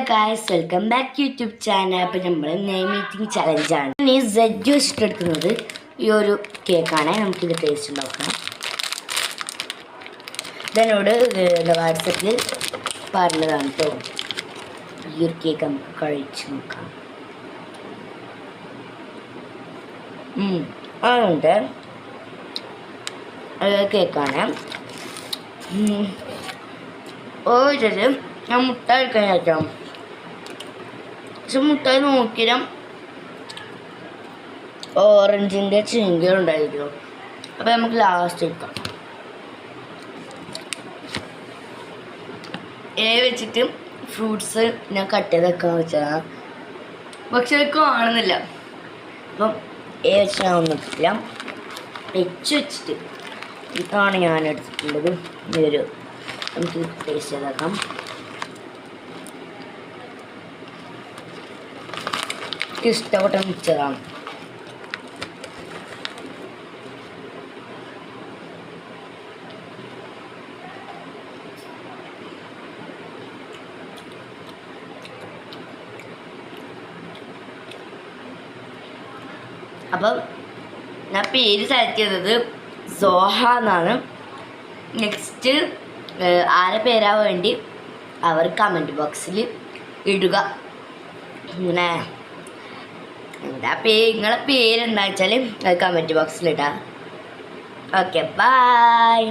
Guys, welcome back to YouTube channel. അപ്പോൾ നമ്മൾ name meeting ചലഞ്ചാണ്. ഈ സെഡ് വെച്ചിട്ടെടുക്കുന്നത് ഈ ഒരു കേക്കാണ്. നമുക്കിത് ടേസ്റ്റ് ഉണ്ടാക്കണം. ഇതെന്നോട് വാട്സപ്പിൽ പറഞ്ഞതാണ് കേട്ടോ. ഈ ഒരു കേക്ക് നമുക്ക് കഴിച്ച് നോക്കാം. അതുകൊണ്ട് കേക്കാണ്. ഓരോരു ഞാൻ മുട്ട കഴിക്കാൻ ചേട്ടാ. പക്ഷെ മുട്ട നോക്കിയാൽ ഓറഞ്ചിൻ്റെ ചിങ്കലുണ്ടായിരുന്നു. അപ്പം നമുക്ക് ലാസ്റ്റ് വെക്കാം. വെച്ചിട്ട് ഫ്രൂട്ട്സ് ഞാൻ കട്ട് ചെയ്ത് വെക്കാൻ വെച്ചാൽ പക്ഷെ അത് കാണുന്നില്ല. അപ്പം വെച്ച് ഞാൻ ഒന്നിട്ടില്ല. വെച്ചിട്ട് ഇതാണ് ഞാൻ എടുത്തിട്ടുള്ളത്. ഒരു നമുക്ക് ടേസ്റ്റ് ചെയ്താക്കാം. ഇഷ്ടപ്പെട്ട മിക്സറാണ്. അപ്പം ഞാൻ പേര് സെലക്ട് ചെയ്തത് സോഹ എന്നാണ്. നെക്സ്റ്റ് ആരെ പേരാ വേണ്ടി അവർ കമൻറ്റ് ബോക്സിൽ ഇടുക. ഇങ്ങനെ നിങ്ങളെ പേരെന്താ വെച്ചാൽ കമൻറ്റ് ബോക്സിലിടാം. Okay, by.